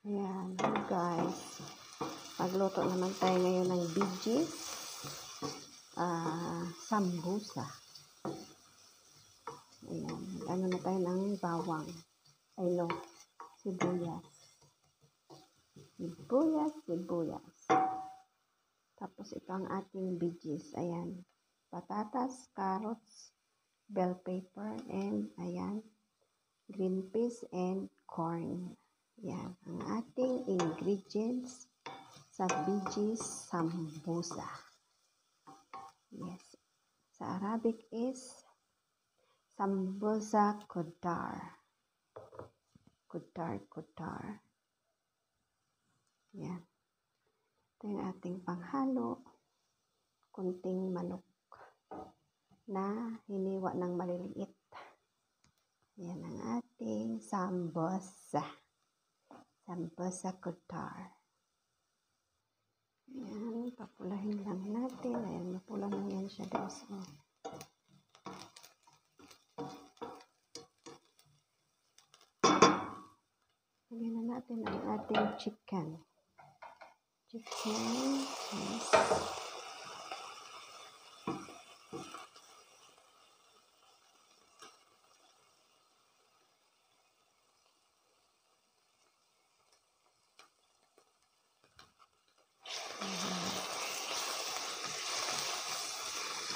Ayan, hello guys. Magluto naman tayo ngayon ng BG sambusa. Ayan, ano na tayo ng bawang. Sibuyas. Sibuyas. Tapos ito ang ating BGs. Ayan, patatas, carrots, bell pepper, and ayan, green peas and corn. Yan, ang ating ingredients sa BG's sambusa. Yes. Sa Arabic is sambusa kudar. Kudar. Yan. Ito yung ating panghalo. Kunting manok na hiniwa ng maliliit. Yan ang ating sambusa. Sambusa kudar. Ayan, papulahin lang natin. Ayan, mapula na yan siya guys. Lagyan na natin ang ating chicken. Yes.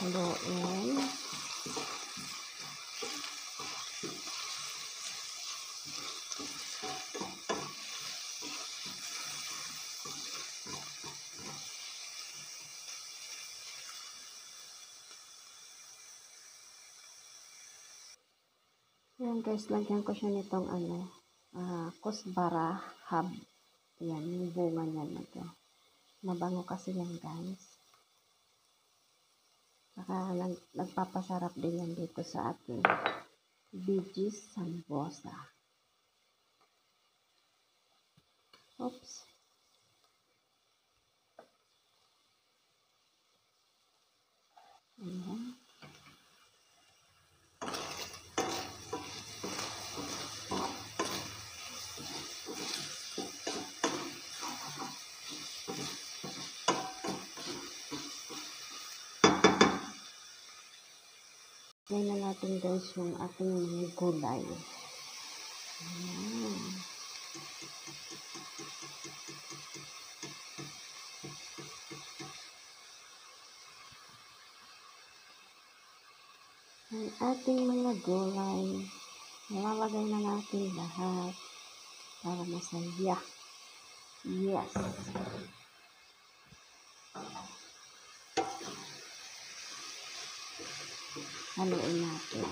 Haluin. Ayan guys, lagyan ko siya nitong kusbara hab. Ayan, yung bunga niya na to. Mabango kasi yan guys. Saka nagpapasarap din yan dito sa ating BG's sambusa. Oops. Ayan. Ngayon na natin guys yung ating mga gulay. Ayan. Ang ating mga gulay, nalalagay na natin lahat para masaya. Yes. Haluin natin.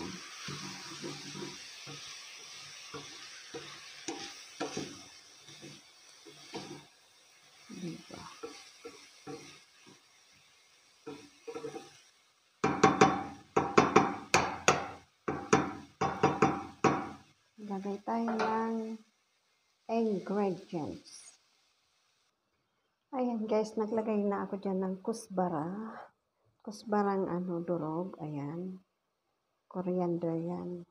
Diba? Lagay tayo ng ingredients. Ayan guys, naglagay na ako dyan ng kusbara. Kusbarang durog. Ayan. Coriander yan.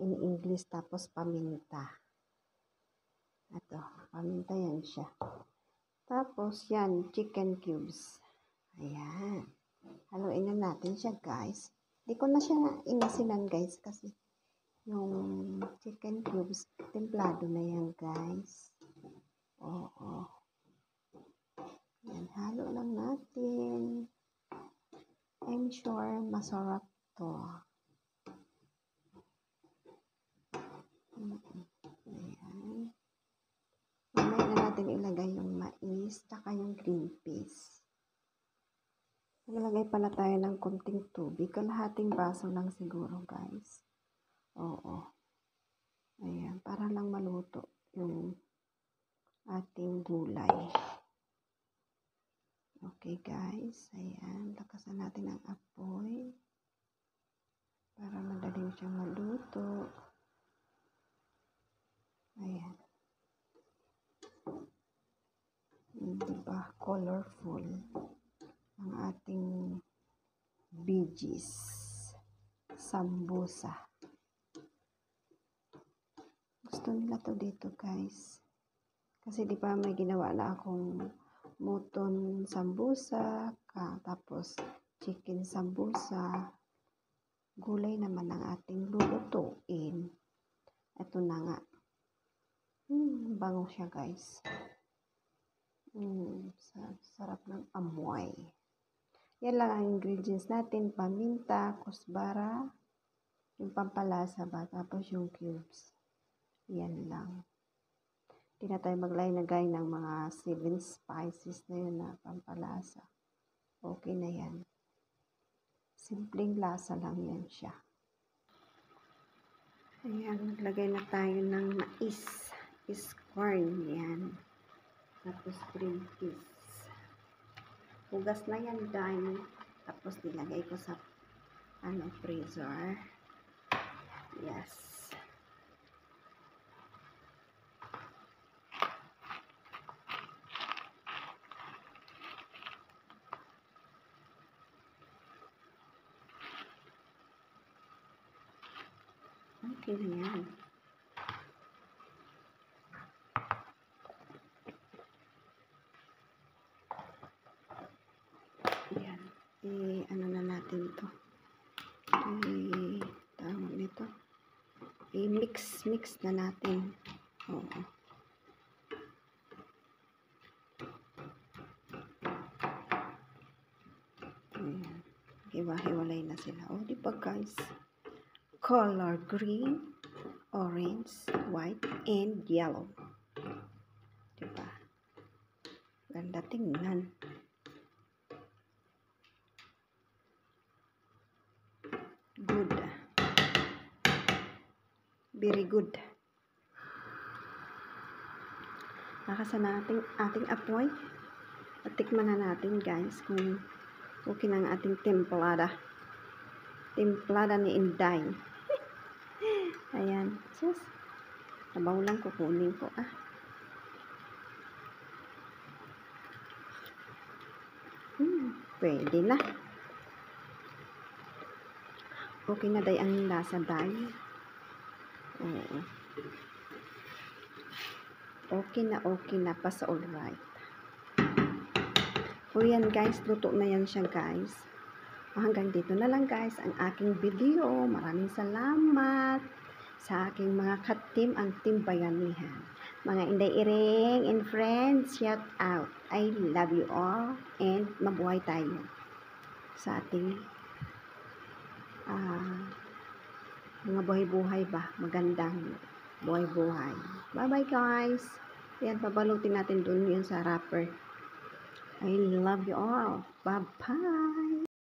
In English, tapos paminta. Ito, paminta yan siya. Tapos yan, chicken cubes. Ayan. Haluin na natin siya guys. Hindi ko na siya inasinan guys kasi yung chicken cubes, templado na yan guys. Oo. Yan, halo lang natin. I'm sure masarap to. Ayan. Mamaya na natin ilagay yung mais, tsaka yung green peas. Naglagay pala tayo ng konting tubig. Kalahating baso lang siguro guys. Oo. Ayan, para lang maluto yung ating gulay. Okay guys, ayan, lakasan natin ang apoy para madaling siyang maluto. Ayan. Diba, colorful ang ating BG's sambusa. Gusto nila to dito guys. Kasi di ba may ginawa na akong mutton sambusa, tapos chicken sambusa. Gulay naman ang ating lulutuin. Ito na nga. Bango siya guys. Sarap ng amoy. Yan lang ang ingredients natin. Paminta, kusbara, yung pampalasa ba, tapos yung cubes. Yan lang. Hindi na tayo maglagay ng mga 7 spices na yun na pampalasa. Okay na yan. Simpleng lasa lang yan siya. Ayan, naglagay na tayo ng mais. Corn, yan. Tapos green peas. Hugas na yan, guys. Tapos nilagay ko sa freezer. Yes. Okay na yan. Yan. Ano na natin to. Tawag nito. Mix na natin. Oo. Ayan. Hiwa-hiwalay na sila. O, di ba guys? Color green, orange, white, and yellow. Diba? Ganda tingnan. Good. Very good. Nakasan natin ating apoy. At tikman na natin guys kung okay na ang ating templada. Templada ni Inday. Ayan. Sus. Sabaw lang kukunin ko Pwede na. Okay na day ang lasa day. Oo. Okay na pa sa alright. O yan guys, luto na yan siya guys. Hanggang dito na lang guys ang aking video. Maraming salamat sa aking mga ka-team, ang Team Bayanihan. Mga Inday Iring and friends, shout out. I love you all and mabuhay tayo sa ating mga buhay-buhay ba? Magandang buhay-buhay. Bye-bye guys. Yan, pabalutin natin dun yun sa wrapper. I love you all. Bye-bye.